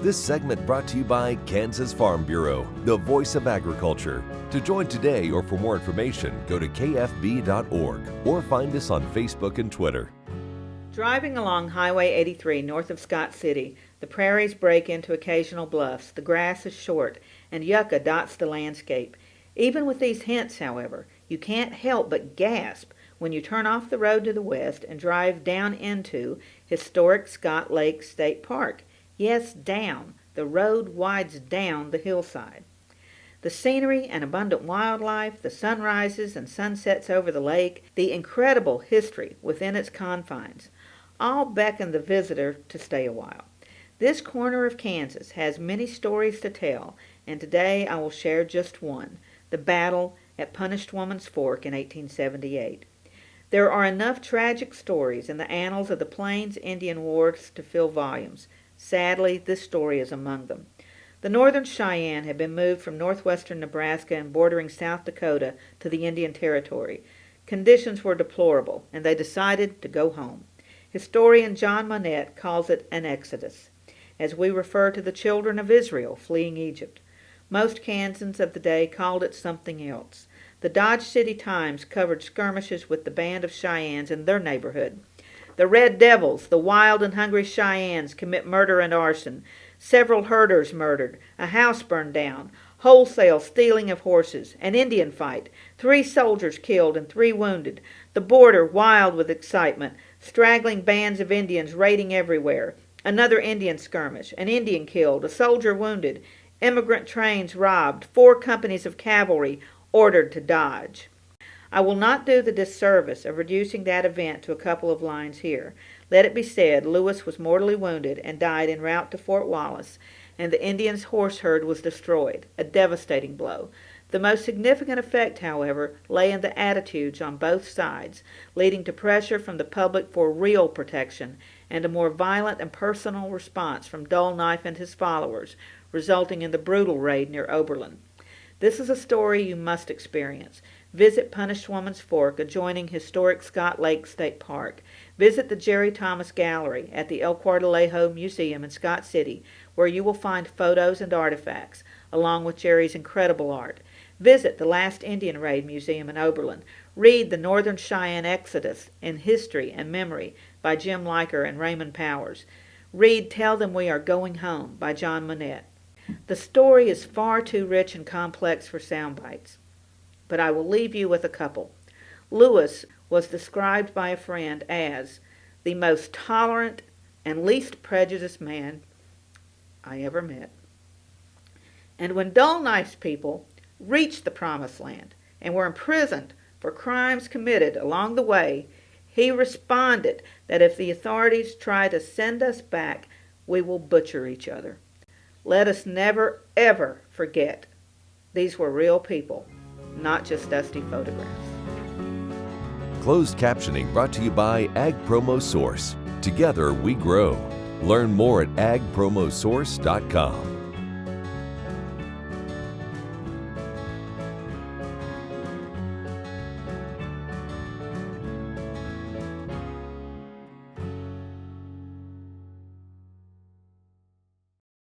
This segment brought to you by Kansas Farm Bureau, the voice of agriculture. To join today or for more information, go to kfb.org or find us on Facebook and Twitter. Driving along Highway 83 north of Scott City, the prairies break into occasional bluffs, the grass is short, and yucca dots the landscape. Even with these hints, however, you can't help but gasp when you turn off the road to the west and drive down into historic Scott Lake State Park. Yes, down. The road wides down the hillside. The scenery and abundant wildlife, the sunrises and sunsets over the lake, the incredible history within its confines, all beckon the visitor to stay a while. This corner of Kansas has many stories to tell, and today I will share just one, the battle at Punished Woman's Fork in 1878. There are enough tragic stories in the annals of the Plains Indian Wars to fill volumes. Sadly, this story is among them. The Northern Cheyenne had been moved from northwestern Nebraska and bordering South Dakota to the Indian Territory. Conditions were deplorable, and they decided to go home. Historian John Monette calls it an exodus, as we refer to the children of Israel fleeing Egypt. Most Kansans of the day called it something else. The Dodge City Times covered skirmishes with the band of Cheyennes in their neighborhood. The Red Devils, the wild and hungry Cheyennes, commit murder and arson. Several herders murdered, a house burned down, wholesale stealing of horses, an Indian fight, 3 soldiers killed and 3 wounded, the border wild with excitement, straggling bands of Indians raiding everywhere, another Indian skirmish, an Indian killed, a soldier wounded, immigrant trains robbed, 4 companies of cavalry ordered to Dodge. I will not do the disservice of reducing that event to a couple of lines here. Let it be said, Lewis was mortally wounded and died en route to Fort Wallace, and the Indians' horse herd was destroyed, a devastating blow. The most significant effect, however, lay in the attitudes on both sides, leading to pressure from the public for real protection and a more violent and personal response from Dull Knife and his followers, resulting in the brutal raid near Oberlin. This is a story you must experience. Visit Punished Woman's Fork, adjoining historic Scott Lake State Park. Visit the Jerry Thomas Gallery at the El Cuartelejo Museum in Scott City, where you will find photos and artifacts, along with Jerry's incredible art. Visit the Last Indian Raid Museum in Oberlin. Read The Northern Cheyenne Exodus in History and Memory by Jim Leiker and Raymond Powers. Read Tell Them We Are Going Home by John Monette. The story is far too rich and complex for sound bites, but I will leave you with a couple. Lewis was described by a friend as the most tolerant and least prejudiced man I ever met. And when Dull Knife's people reached the Promised Land and were imprisoned for crimes committed along the way, he responded that if the authorities try to send us back, we will butcher each other. Let us never, ever forget these were real people, not just dusty photographs. Closed captioning brought to you by Ag Promo Source. Together we grow. Learn more at agpromosource.com.